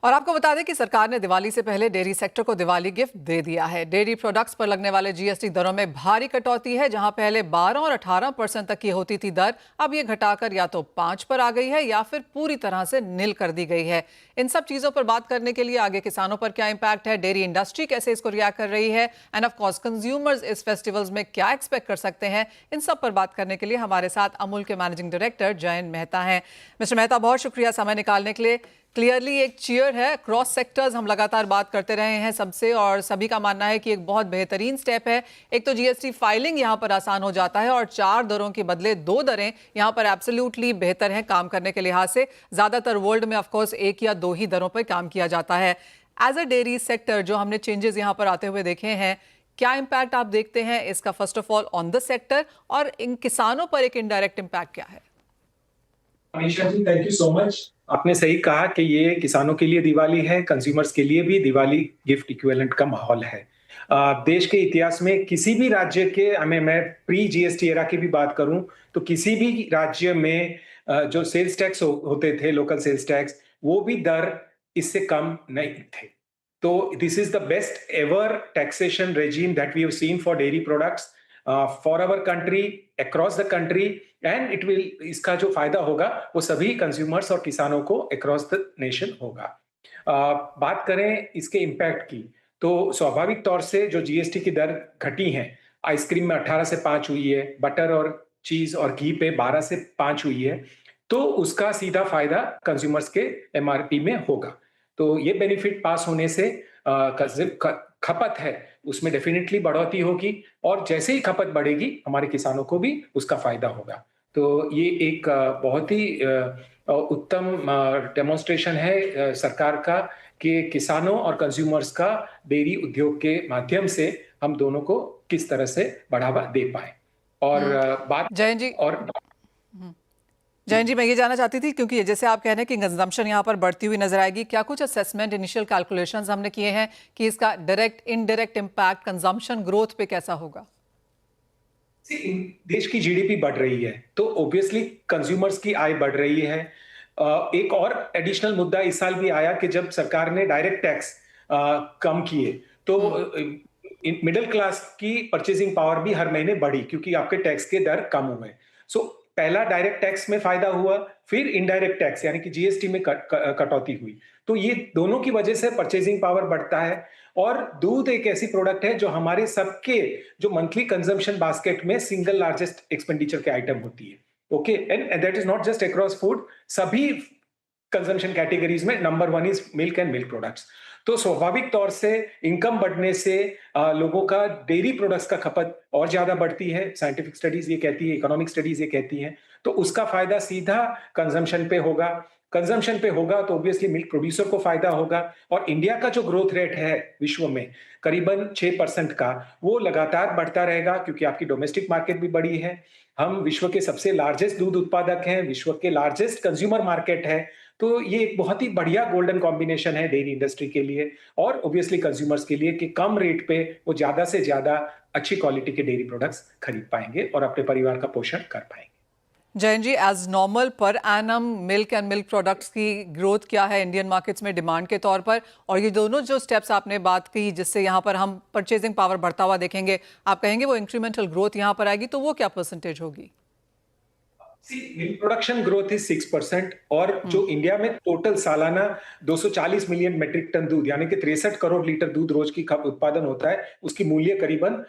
और आपको बता दें कि सरकार ने दिवाली से पहले डेयरी सेक्टर को दिवाली गिफ्ट दे दिया है। डेयरी प्रोडक्ट्स पर लगने वाले जीएसटी दरों में भारी कटौती है। जहां पहले 12 और 18% तक की होती थी दर, अब ये घटाकर या तो 5 पर आ गई है या फिर पूरी तरह से नील कर दी गई है। इन सब चीजों पर बात करने के लिए आगे किसानों पर क्या इम्पैक्ट है, डेयरी इंडस्ट्री कैसे इसको रिएक्ट कर रही है, एंड ऑफ कोर्स कंज्यूमर्स इस फेस्टिवल्स में क्या एक्सपेक्ट कर सकते हैं, इन सब पर बात करने के लिए हमारे साथ अमूल के मैनेजिंग डायरेक्टर जयंत मेहता हैं। मिस्टर मेहता, बहुत शुक्रिया समय निकालने के लिए। क्लियरली एक चीयर है, क्रॉस सेक्टर्स हम लगातार बात करते रहे हैं सबसे, और सभी का मानना है कि एक बहुत बेहतरीन स्टेप है। एक तो जीएसटी फाइलिंग यहां पर आसान हो जाता है और 4 दरों के बदले 2 दरें यहां पर एब्सोल्युटली बेहतर हैं काम करने के लिहाज से। ज्यादातर वर्ल्ड में ऑफकोर्स 1 या 2 ही दरों पर काम किया जाता है। एज अ डेयरी सेक्टर जो हमने चेंजेस यहां पर आते हुए देखे हैं, क्या इंपैक्ट आप देखते हैं इसका, first of all on the sector, और इन किसानों पर एक इनडायरेक्ट इंपैक्ट क्या है? अमीशा जी, थैंक यू सो मच। आपने सही कहा कि ये किसानों के लिए दिवाली है, कंज्यूमर्स के लिए भी दिवाली गिफ्ट इक्विवेलेंट का माहौल है। देश के इतिहास में किसी भी राज्य के, मैं प्री जीएसटी एरा की भी बात करूं तो किसी भी राज्य में जो सेल्स टैक्स होते थे, लोकल सेल्स टैक्स, वो भी दर इससे कम नहीं थे। तो this is the best ever taxation regime that we have seen for dairy products for our country, across the country, and it will, इसका जो फायदा होगा वो सभी कंज्यूमर्स और किसानों को अक्रॉस द नेशन होगा। बात करें इसके इम्पैक्ट की, तो स्वाभाविक तौर से जो जीएसटी की दर घटी है, आइसक्रीम में 18 से 5 हुई है, बटर और चीज और घी पे 12 से 5 हुई है, तो उसका सीधा फायदा कंज्यूमर्स के एमआरपी में होगा। तो ये बेनिफिट पास होने से खपत है उसमें डेफिनेटली बढ़ोतरी होगी, और जैसे ही खपत बढ़ेगी हमारे किसानों को भी उसका फायदा होगा। तो ये एक बहुत ही उत्तम डेमोन्स्ट्रेशन है सरकार का कि किसानों और कंज्यूमर्स का डेयरी उद्योग के माध्यम से हम दोनों को किस तरह से बढ़ावा दे पाए। और बात जयंत जी, और जयंत जी, मैं ये जानना चाहती थी, क्योंकि जैसे आप कह रहे हैं कि कंजम्पशन यहाँ पर बढ़ती हुई नजर आएगी, क्या कुछ असेसमेंट, इनिशियल कैलकुलेशंस हमने किए हैं कि इसका direct indirect impact consumption growth पे कैसा होगा? देश की जीडीपी बढ़ रही है तो ऑब्वियसली कंज्यूमर्स की आय बढ़ रही है। एक और एडिशनल मुद्दा इस साल भी आया कि जब सरकार ने डायरेक्ट टैक्स कम किए, तो मिडिल क्लास की परचेजिंग पावर भी हर महीने बढ़ी, क्योंकि आपके टैक्स के दर कम हुए। सो पहला डायरेक्ट टैक्स में फायदा हुआ, फिर इनडायरेक्ट टैक्स यानी कि जीएसटी में कटौती हुई। तो ये दोनों की वजह से परचेजिंग पावर बढ़ता है। और दूध एक ऐसी प्रोडक्ट है जो हमारे सबके जो मंथली कंजम्पशन बास्केट में सिंगल लार्जेस्ट एक्सपेंडिचर के आइटम होती है। Okay, and that is not just across food, सभी कंजम्पशन कैटेगरीज में number 1 is milk and milk products. तो स्वाभाविक तौर से इनकम बढ़ने से लोगों का डेयरी प्रोडक्ट्स का खपत और ज्यादा बढ़ती है। साइंटिफिक स्टडीज ये कहती है, इकोनॉमिक स्टडीज ये कहती हैं। तो उसका फायदा सीधा कंजम्पशन पे होगा। कंजम्पशन पे होगा तो ऑब्वियसली मिल्क प्रोड्यूसर को फायदा होगा। और इंडिया का जो ग्रोथ रेट है विश्व में करीबन 6% का, वो लगातार बढ़ता रहेगा, क्योंकि आपकी डोमेस्टिक मार्केट भी बड़ी है। हम विश्व के सबसे लार्जेस्ट दूध उत्पादक हैं, विश्व के लार्जेस्ट कंज्यूमर मार्केट है। तो ये एक बहुत ही बढ़िया गोल्डन कॉम्बिनेशन है डेयरी इंडस्ट्री के लिए और ऑब्वियसली कंज्यूमर्स के लिए, कि कम रेट पे वो ज्यादा से ज्यादा अच्छी क्वालिटी के डेयरी प्रोडक्ट्स खरीद पाएंगे और अपने परिवार का पोषण कर पाएंगे। Jayant ji, as normal per annum milk and milk products की ग्रोथ क्या है इंडियन मार्केट्स में डिमांड के तौर पर, और ये दोनों जो स्टेप्स आपने बात की जिससे यहाँ पर हम परचेजिंग पावर बढ़ता हुआ देखेंगे, आप कहेंगे वो इंक्रीमेंटल ग्रोथ यहाँ पर आएगी, तो वो क्या परसेंटेज होगी? मिल्क प्रोडक्शन ग्रोथ इज 6%, और जो इंडिया में टोटल सालाना 240 मिलियन मेट्रिक टन दूध यानी कि 63 करोड़ लीटर दूध रोज की उत्पादन होता है, उसकी मूल्य करीबन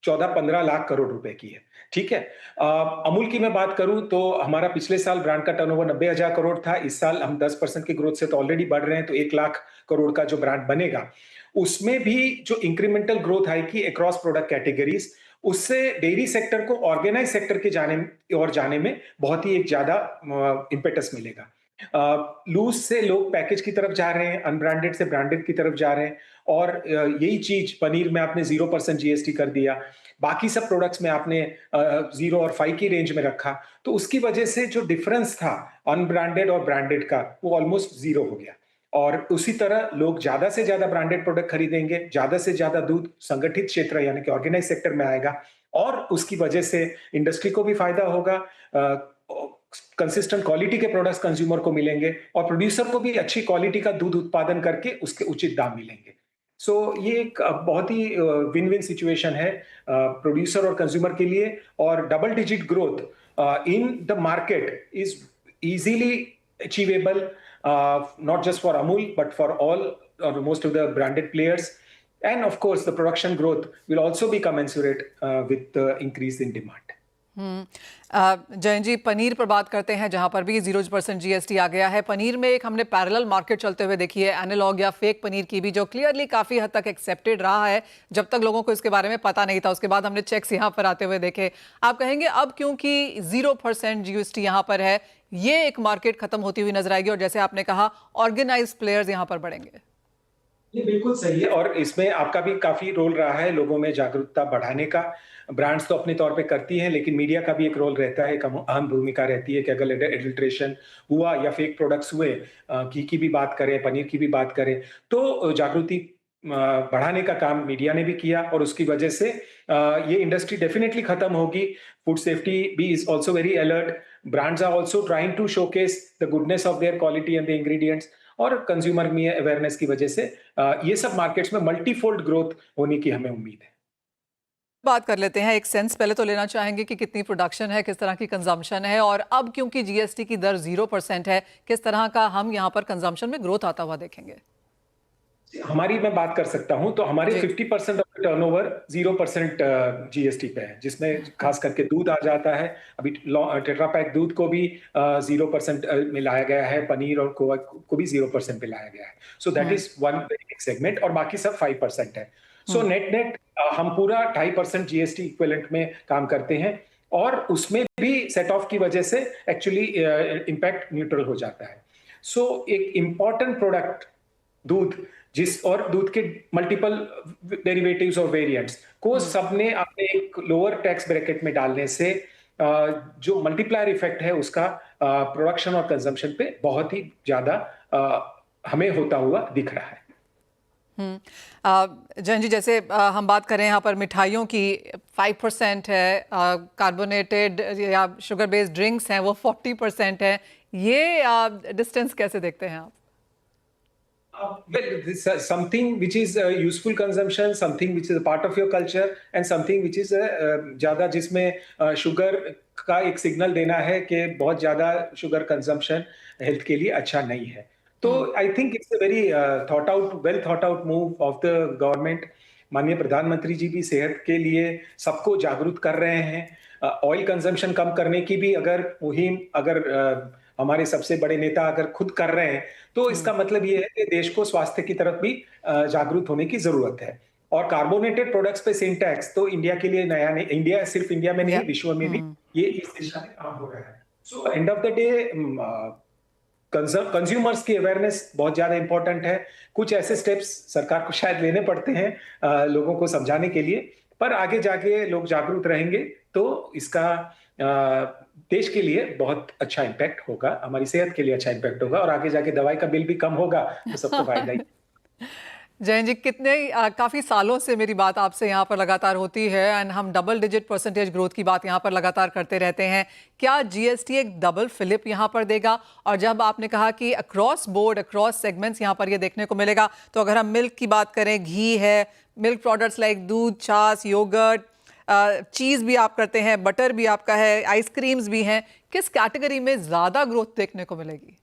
14-15 लाख करोड़ रुपए की है। ठीक है। अमूल की मैं बात करूं तो हमारा पिछले साल ब्रांड का टर्नओवर 90,000 करोड़ था। इस साल हम 10% की ग्रोथ से तो ऑलरेडी बढ़ रहे हैं, तो 1 लाख करोड़ का जो ब्रांड बनेगा उसमें भी जो इंक्रीमेंटल ग्रोथ आएगी अक्रॉस प्रोडक्ट कैटेगरीज, उससे डेयरी सेक्टर को ऑर्गेनाइज सेक्टर के जाने में बहुत ही एक ज्यादा इम्पेटस मिलेगा। लूज से लोग पैकेज की तरफ जा रहे हैं, अनब्रांडेड से ब्रांडेड की तरफ जा रहे हैं, और यही चीज पनीर में आपने 0% जीएसटी कर दिया, बाकी सब प्रोडक्ट्स में आपने 0 और 5 की रेंज में रखा, तो उसकी वजह से जो डिफरेंस था अनब्रांडेड और ब्रांडेड का वो ऑलमोस्ट 0 हो गया। और उसी तरह लोग ज्यादा से ज्यादा ब्रांडेड प्रोडक्ट खरीदेंगे, ज्यादा से ज्यादा दूध संगठित क्षेत्र यानी कि ऑर्गेनाइज सेक्टर में आएगा, और उसकी वजह से इंडस्ट्री को भी फायदा होगा, कंसिस्टेंट क्वालिटी के प्रोडक्ट्स कंज्यूमर को मिलेंगे और प्रोड्यूसर को भी अच्छी क्वालिटी का दूध उत्पादन करके उसके उचित दाम मिलेंगे। सो ये एक बहुत ही विन विन सिचुएशन है प्रोड्यूसर और कंज्यूमर के लिए, और double digit growth in the market is easily achievable, not just for Amul but for all or most of the branded players, and of course the production growth will also be commensurate with the increase in demand. Jayant ji, paneer पर बात करते हैं जहां पर भी 0% GST आ गया है। पनीर में एक हमने पैरेलल मार्केट चलते हुए देखी है, एनालॉग या फेक पनीर की भी, जो क्लियरली काफी हद तक एक्सेप्टेड रहा है जब तक लोगों को इसके बारे में पता नहीं था। उसके बाद हमने चेक्स यहां पर आते हुए देखे। आप कहेंगे अब क्योंकि 0% जीएसटी यहां पर है, ये एक मार्केट खत्म होती हुई नजर आएगी और जैसे आपने कहा ऑर्गेनाइज्ड प्लेयर्स यहां पर बढ़ेंगे? ये बिल्कुल सही है, और इसमें आपका भी काफी रोल रहा है लोगों में जागरूकता बढ़ाने का। ब्रांड्स तो अपने तौर पे करती हैं, लेकिन मीडिया का भी एक रोल रहता है, एक अहम भूमिका रहती है कि अगर एडल्ट्रेशन हुआ या फेक प्रोडक्ट्स हुए, घी की भी बात करें, पनीर की भी बात करें, तो जागृति बढ़ाने का काम मीडिया ने भी किया, और उसकी वजह से ये इंडस्ट्री डेफिनेटली खत्म होगी। फूड सेफ्टी भी is also very alert, brands are also trying to showcase the goodness of their quality and the ingredients, और कंज्यूमर में अवेयरनेस की वजह से ये सब मार्केट्स में मल्टीफोल्ड ग्रोथ होने की हमें उम्मीद है। बात कर लेते हैं, एक सेंस पहले तो लेना चाहेंगे कि कितनी प्रोडक्शन है, किस तरह की कंजम्पशन है, और अब क्योंकि जीएसटी की दर 0% है, किस तरह का हम यहाँ पर कंजम्पशन में ग्रोथ आता हुआ देखेंगे? हमारी मैं बात कर सकता हूं तो हमारे 50% ऑफ टर्नओवर 0% जीएसटी पे है, जिसमें खास करके दूध आ जाता है। अभी टेट्रा पैक दूध को भी 0% मिलाया गया है, पनीर और खोआ को भी 0% मिलाया गया है। So that is one very big segment, और बाकी सब 5% है। सो नेट नेट हम पूरा 2.5% जीएसटी इक्विवेलेंट में काम करते हैं, और उसमें भी सेट ऑफ की वजह से एक्चुअली इम्पैक्ट न्यूट्रल हो जाता है। सो एक इंपॉर्टेंट प्रोडक्ट दूध, जिस और दूध के मल्टीपल डेरिवेटिव्स और वेरिएंट्स को सबने अपने एक लोअर टैक्स ब्रैकेट में डालने से जो मल्टीप्लायर इफेक्ट है उसका प्रोडक्शन और कंजम्पशन पे बहुत ही ज्यादा हमें होता हुआ दिख रहा है। जयंत जी, जैसे हम बात करें यहाँ पर मिठाइयों की, 5% है, कार्बोनेटेड या शुगर बेस्ड ड्रिंक्स हैं वो 40% है, ये डिस्टेंस कैसे देखते हैं आप? Well, this something which is useful consumption, something which is a part of your culture, and something which is ज्यादा जिसमें शुगर का एक सिग्नल देना है कि बहुत ज्यादा शुगर कंजम्पशन हेल्थ के लिए अच्छा नहीं है। तो I think it's a very well thought out move of the government. माननीय प्रधानमंत्री जी भी सेहत के लिए सबको जागरूक कर रहे हैं। ऑयल कंजम्पशन कम करने की भी अगर मुहिम हमारे सबसे बड़े नेता अगर खुद कर रहे हैं, तो इसका मतलब ये है कि देश को स्वास्थ्य की तरफ भी जागरूक होने की जरूरत है। और कार्बोनेटेड प्रोडक्ट्स पे सेम टैक्स तो इंडिया के लिए नया नहीं, इंडिया सिर्फ इंडिया में नहीं, विश्व में भी ये इस दिशा में काम हो रहा है। So end of the day consumers की अवेयरनेस बहुत ज्यादा इंपॉर्टेंट है। कुछ ऐसे स्टेप्स सरकार को शायद लेने पड़ते हैं लोगों को समझाने के लिए, पर आगे जाके लोग जागरूक रहेंगे तो इसका देश के लिए बहुत अच्छा इम्पैक्ट होगा, हमारी सेहत के लिए अच्छा इम्पैक्ट होगा, और आगे जाके दवाई का बिल भी कम होगा तो सबको फायदा ही। जयंत जी, काफी सालों से मेरी बात आपसे यहाँ पर लगातार होती है, एंड हम डबल डिजिट परसेंटेज ग्रोथ की बात यहाँ पर लगातार करते रहते हैं। क्या जीएसटी एक डबल फिलिप यहाँ पर देगा? और जब आपने कहा कि अक्रॉस बोर्ड, अक्रॉस सेगमेंट्स यहाँ पर ये देखने को मिलेगा, तो अगर हम मिल्क की बात करें, घी है, मिल्क प्रोडक्ट्स लाइक दूध, छाछ, योगर्ट, चीज भी आप करते हैं, बटर भी आपका है, आइसक्रीम्स भी हैं, किस कैटेगरी में ज्यादा ग्रोथ देखने को मिलेगी?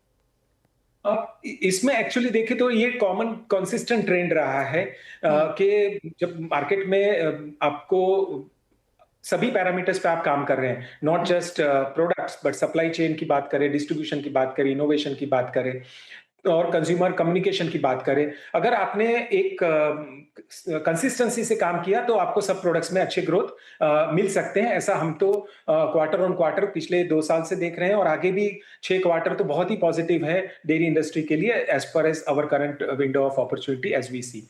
इसमें एक्चुअली देखें तो ये कॉमन कंसिस्टेंट ट्रेंड रहा है कि जब मार्केट में आपको सभी पैरामीटर्स पे आप काम कर रहे हैं, not just products but supply chain की बात करें, डिस्ट्रीब्यूशन की बात करें, इनोवेशन की बात करें, और कंज्यूमर कम्युनिकेशन की बात करें, अगर आपने एक कंसिस्टेंसी से काम किया तो आपको सब प्रोडक्ट्स में अच्छे ग्रोथ मिल सकते हैं। ऐसा हम तो क्वार्टर ऑन क्वार्टर पिछले 2 साल से देख रहे हैं, और आगे भी 6 क्वार्टर तो बहुत ही पॉजिटिव है डेयरी इंडस्ट्री के लिए, as per as our current window of opportunity as we see.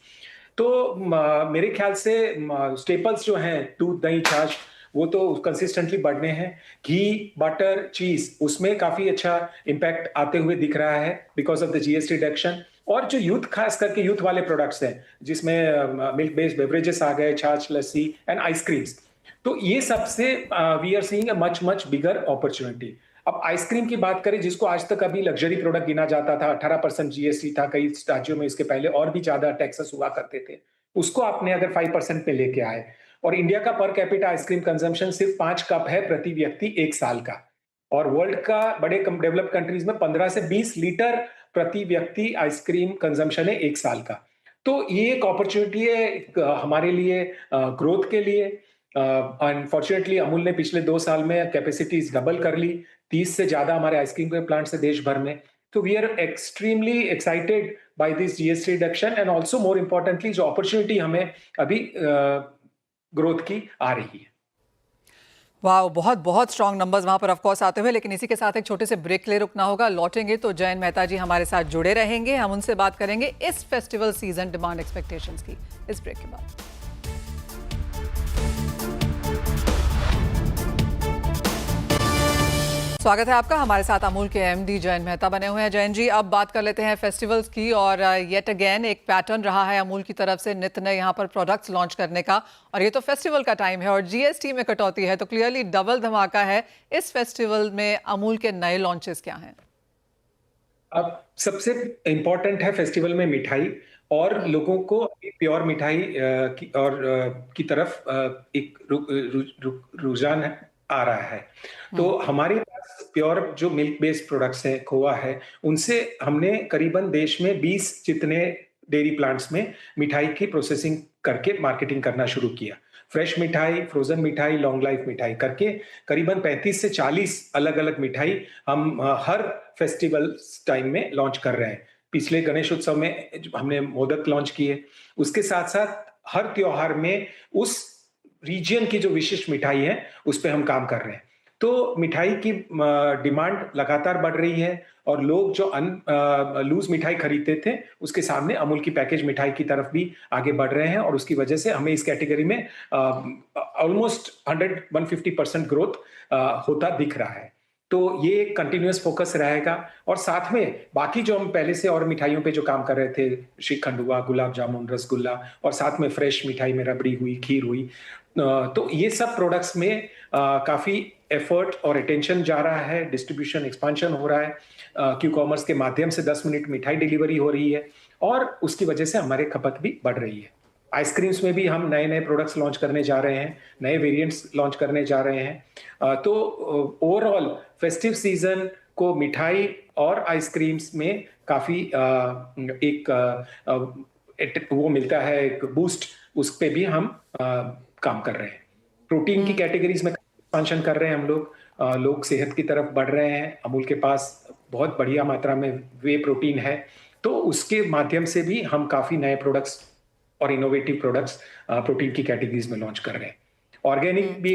तो मेरे ख्याल से स्टेपल्स जो हैं, दूध, दही, छाछ, वो तो कंसिस्टेंटली बढ़ने हैं। घी, बटर, चीज, उसमें काफी अच्छा इम्पैक्ट आते हुए दिख रहा है because of the GST reduction. और जो यूथ, खास करके यूथ वाले प्रोडक्ट्स हैं, जिसमें मिल्क बेस्ड बेवरेजेस आ गए, छाछ, लस्सी एंड आइसक्रीम्स, तो ये सबसे we are seeing a much bigger opportunity. अब आइसक्रीम की बात करें, जिसको आज तक अभी लग्जरी प्रोडक्ट गिना जाता था, 18% जीएसटी था, कई राज्यों में इसके पहले और भी ज्यादा टैक्सेस हुआ करते थे, उसको आपने अगर 5% पे लेके आए, और इंडिया का पर कैपिटा आइसक्रीम कंजम्पशन सिर्फ 5 कप है प्रति व्यक्ति एक साल का, और वर्ल्ड का बड़े डेवलप्ड कंट्रीज में 15 से 20 लीटर प्रति व्यक्ति आइसक्रीम कंजम्पशन है एक साल का। तो ये एक अपॉर्चुनिटी है हमारे लिए ग्रोथ के लिए। अनफॉर्चुनेटली अमूल ने पिछले 2 साल में कैपेसिटीज डबल कर ली, 30 से ज्यादा हमारे आइसक्रीम के प्लांट्स है देश भर में। तो we are extremely excited by this GST reduction, and also more importantly जो अपॉर्चुनिटी हमें अभी ग्रोथ की आ रही है। वाह, बहुत बहुत स्ट्रॉन्ग नंबर्स वहां पर ऑफ कोर्स आते हुए, लेकिन इसी के साथ एक छोटे से ब्रेक के लिए रुकना होगा। लौटेंगे तो जयंत मेहता जी हमारे साथ जुड़े रहेंगे, हम उनसे बात करेंगे इस फेस्टिवल सीजन डिमांड एक्सपेक्टेशंस की, इस ब्रेक के बाद। स्वागत है आपका, हमारे साथ अमूल के एमडी जयंत मेहता बने हुए हैं। जयंत जी, अब बात कर लेते हैं फेस्टिवल्स की, और येट अगेन एक पैटर्न रहा है अमूल की तरफ से नित नए यहाँ पर प्रोडक्ट्स लॉन्च करने का, और ये तो फेस्टिवल का टाइम है और जीएसटी में कटौती है, तो क्लियरली डबल धमाका है। इस फेस्टिवल में अमूल के नए लॉन्चेस क्या हैं? अब सबसे इम्पोर्टेंट है फेस्टिवल में मिठाई, और लोगों को प्योर मिठाई की तरफ एक रुझान आ रहा है। तो हमारे पास प्योर जो मिल्क बेस्ड प्रोडक्ट्स हैं, खोआ है, उनसे हमने करीबन देश में 20 जितने डेयरी प्लांट्स में मिठाई की प्रोसेसिंग करके मार्केटिंग करना शुरू किया। फ्रेश मिठाई, फ्रोजन मिठाई, लॉन्ग लाइफ मिठाई करके करीबन 35 से 40 अलग अलग मिठाई हम हर फेस्टिवल टाइम में लॉन्च कर रहे हैं। पिछले गणेश उत्सव में हमने मोदक लॉन्च किए, उसके साथ साथ हर त्योहार में उस रीजन की जो विशिष्ट मिठाई है उस पे हम काम कर रहे हैं। तो मिठाई की डिमांड लगातार बढ़ रही है, और लोग जो लूज मिठाई खरीदते थे उसके सामने अमूल की पैकेज मिठाई की तरफ भी आगे बढ़ रहे हैं, और उसकी वजह से हमें इस कैटेगरी में ऑलमोस्ट 150% ग्रोथ होता दिख रहा है। तो ये एक कंटिन्यूअस फोकस रहेगा, और साथ में बाकी जो हम पहले से और मिठाइयों पे जो काम कर रहे थे, श्रीखंड हुआ, गुलाब जामुन, रसगुल्ला, और साथ में फ्रेश मिठाई में रबड़ी हुई, खीर हुई, तो ये सब प्रोडक्ट्स में काफी एफर्ट और अटेंशन जा रहा है, डिस्ट्रीब्यूशन एक्सपांशन हो रहा है, क्यू कॉमर्स के माध्यम से 10 मिनट मिठाई डिलीवरी हो रही है, और उसकी वजह से हमारे खपत भी बढ़ रही है। आइसक्रीम्स में भी हम नए नए प्रोडक्ट्स लॉन्च करने जा रहे हैं, नए वेरिएंट्स लॉन्च करने जा रहे हैं। तो ओवरऑल फेस्टिव सीजन को मिठाई और आइसक्रीम्स में काफी वो मिलता है, एक बूस्ट, उस पे भी हम काम कर रहे हैं। प्रोटीन की कैटेगरीज में एक्सपांशन कर रहे हैं हम लोग, लोग सेहत की तरफ बढ़ रहे हैं। अमूल के पास बहुत बढ़िया मात्रा में वे प्रोटीन है, तो उसके माध्यम से भी हम काफी नए प्रोडक्ट्स और इनोवेटिव प्रोडक्ट्स प्रोटीन की कैटेगरीज में लॉन्च कर रहे हैं। ऑर्गेनिक भी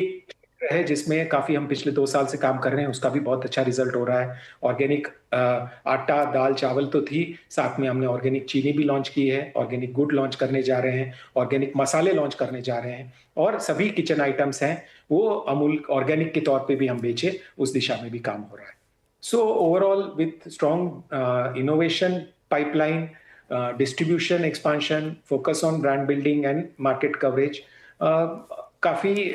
है जिसमें काफी हम पिछले 2 साल से काम कर रहे हैं, उसका भी बहुत अच्छा रिजल्ट हो रहा है। ऑर्गेनिक आटा, दाल, चावल तो थी, साथ में हमने ऑर्गेनिक चीनी भी लॉन्च की है, ऑर्गेनिक गुड़ लॉन्च करने जा रहे हैं, ऑर्गेनिक मसाले लॉन्च करने जा रहे हैं, और सभी किचन आइटम्स हैं वो अमूल ऑर्गेनिक के तौर पे भी हम बेचे, उस दिशा में भी काम हो रहा है। So overall with strong innovation pipeline, distribution expansion, focus on brand building and market coverage, काफी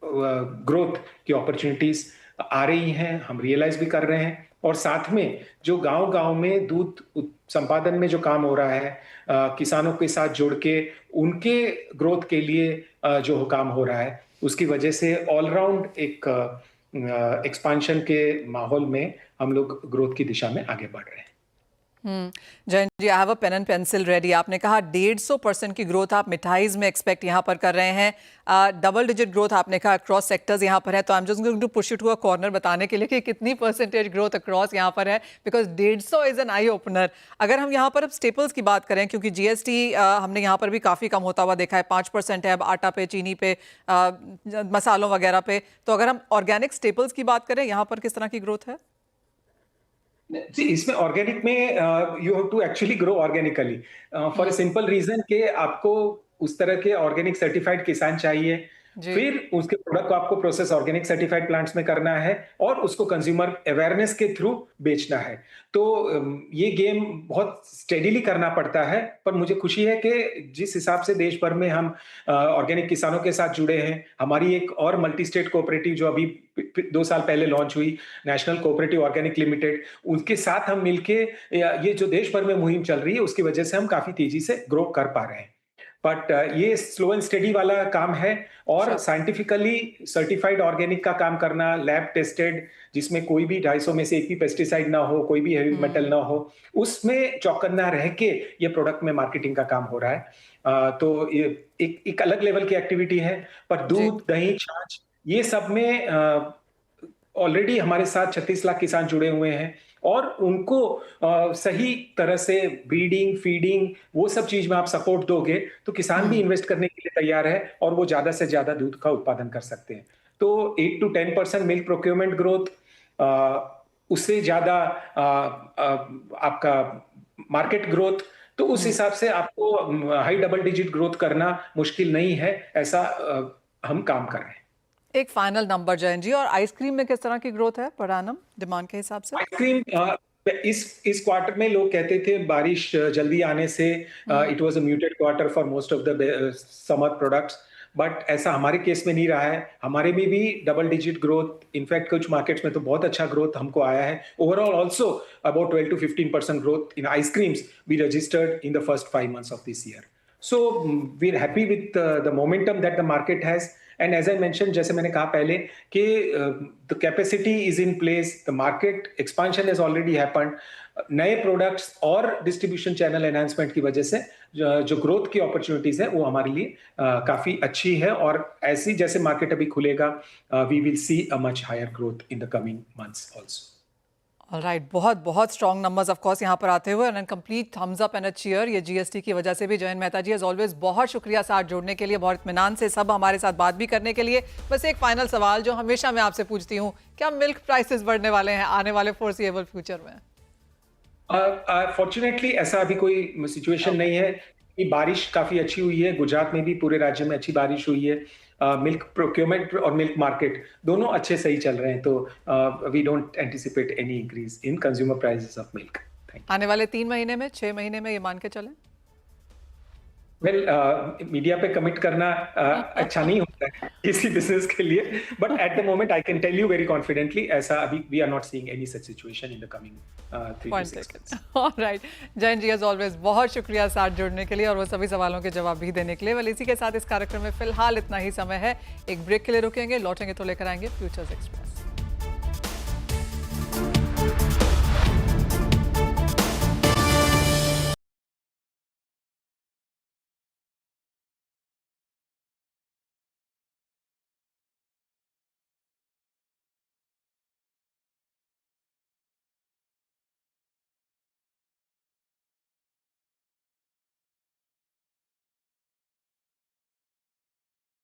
ग्रोथ की अपॉर्चुनिटीज आ रही हैं, हम रियलाइज भी कर रहे हैं। और साथ में जो गांव-गांव में दूध संपादन में जो काम हो रहा है, किसानों के साथ जुड़ के उनके ग्रोथ के लिए जो काम हो रहा है, उसकी वजह से ऑलराउंड एक एक्सपांशन के माहौल में हम लोग ग्रोथ की दिशा में आगे बढ़ रहे हैं। Jayant ji, I have a pen and pencil ready. आपने कहा 150% की ग्रोथ आप मिठाइज में एक्सपेक्ट यहाँ पर कर रहे हैं, डबल डिजिट ग्रोथ आपने कहा अक्रॉस सेक्टर्स यहाँ पर है, तो I am just going to push it to a corner बताने के लिए कि कितनी परसेंटेज ग्रोथ अक्रॉस यहाँ पर है, because 150 is an eye opener. अगर हम यहाँ पर अब स्टेपल्स की बात करें, क्योंकि जीएसटी हमने यहाँ पर भी काफ़ी कम होता हुआ देखा है, 5% है अब आटा पे, चीनी पे, मसालों वगैरह पे, तो अगर हम ऑर्गेनिक स्टेपल्स की बात करें, यहाँ पर किस तरह की ग्रोथ है? जी, इसमें ऑर्गेनिक में you have to actually grow organically for a simple reason कि आपको उस तरह के ऑर्गेनिक सर्टिफाइड किसान चाहिए, जी। फिर उसके प्रोडक्ट को आपको प्रोसेस ऑर्गेनिक सर्टिफाइड प्लांट्स में करना है और उसको कंज्यूमर अवेयरनेस के थ्रू बेचना है। तो ये गेम बहुत स्टेडीली करना पड़ता है, पर मुझे खुशी है कि जिस हिसाब से देश भर में हम ऑर्गेनिक किसानों के साथ जुड़े हैं, हमारी एक और मल्टी स्टेट कोऑपरेटिव जो अभी 2 साल पहले लॉन्च हुई, नेशनल कोऑपरेटिव ऑर्गेनिक लिमिटेड, उनके साथ हम मिलके ये जो देश भर में मुहिम चल रही है, उसकी वजह से हम काफ़ी तेज़ी से ग्रो कर पा रहे हैं। बट ये स्लो एंड स्टेडी वाला काम है और श्योर। साइंटिफिकली सर्टिफाइड ऑर्गेनिक का काम करना, लैब टेस्टेड, जिसमें कोई भी 250 में से एक भी पेस्टिसाइड ना हो, कोई भी हेवी मेटल ना हो, उसमें चौकन्ना रह के ये प्रोडक्ट में मार्केटिंग का काम हो रहा है। तो ये एक अलग लेवल की एक्टिविटी है, पर जी। दूध, दही, छाछ ये सब में ऑलरेडी हमारे साथ 36 लाख किसान जुड़े हुए हैं और उनको सही तरह से ब्रीडिंग, फीडिंग वो सब चीज में आप सपोर्ट दोगे तो किसान भी इन्वेस्ट करने के लिए तैयार है और वो ज्यादा से ज्यादा दूध का उत्पादन कर सकते हैं। तो 8 टू 10% मिल्क प्रोक्योरमेंट ग्रोथ, उससे ज्यादा आपका मार्केट ग्रोथ, तो उस हिसाब से आपको हाई डबल डिजिट ग्रोथ करना मुश्किल नहीं है, ऐसा हम काम कर रहे हैं। एक फाइनल नंबर जयंत जी, और आइसक्रीम में किस तरह की ग्रोथ है पर एनम डिमांड के हिसाब से? आइसक्रीम इस क्वार्टर में लोग कहते थे बारिश जल्दी आने से it was a muted quarter for most of the summer products, but ऐसा हमारे केस में नहीं रहा है। हमारे में भी डबल डिजिट ग्रोथ, इनफैक्ट कुछ मार्केट्स में तो बहुत अच्छा ग्रोथ हमको आया है। Overall also about 12 to 15% growth in ice creams we registered in the first 5 months of this year. So we're happy with the momentum that the market has. And as I mentioned, जैसे मैंने कहा पहले कि the capacity is in place, the market expansion has already happened. नए products और distribution channel enhancement की वजह से जो ग्रोथ की अपॉर्चुनिटीज है वो हमारे लिए काफी अच्छी है और ऐसी जैसे मार्केट अभी खुलेगा we will see a much higher growth in the coming months also. Alright, बहुत बहुत स्ट्रॉन्ग नंबर्स ऑफ कोर्स यहाँ पर आते हुए and complete thumbs up and a cheer ये जीएसटी की वजह से भी। जयंत मेहता जी एज ऑलवेज बहुत शुक्रिया साथ जुड़ने के लिए, बहुत इत्मीनान से सब हमारे साथ बात भी करने के लिए। बस एक फाइनल सवाल जो हमेशा मैं आपसे पूछती हूँ, क्या मिल्क प्राइसेस बढ़ने वाले हैं आने वाले फोर्सिएबल फ्यूचर में? फॉर्चुनेटली ऐसा अभी कोई सिचुएशन नहीं है कि बारिश काफी अच्छी हुई है, गुजरात में भी पूरे राज्य में अच्छी बारिश हुई है। मिल्क प्रोक्योरमेंट और मिल्क मार्केट दोनों अच्छे सही चल रहे हैं, तो we don't anticipate any increase in consumer prices of milk. आने वाले 3 महीने में, 6 महीने में ये मान के चलें? वेल मीडिया पे कमिट करना अच्छा नहीं होता है किसी बिजनेस के लिए, but at the moment I can tell you very confidently ऐसा अभी we are not seeing any such situation in the coming 3 to 6 months. Alright, Jayant ji as always बहुत शुक्रिया साथ जुड़ने के लिए और वो सभी सवालों के जवाब भी देने के लिए। वेल इसी के साथ इस कार्यक्रम में फिलहाल इतना ही समय है, एक ब्रेक के लिए रुकेंगे, लौटेंगे तो लेकर आएंगे फ्यूचर्स एक्सप्रेस।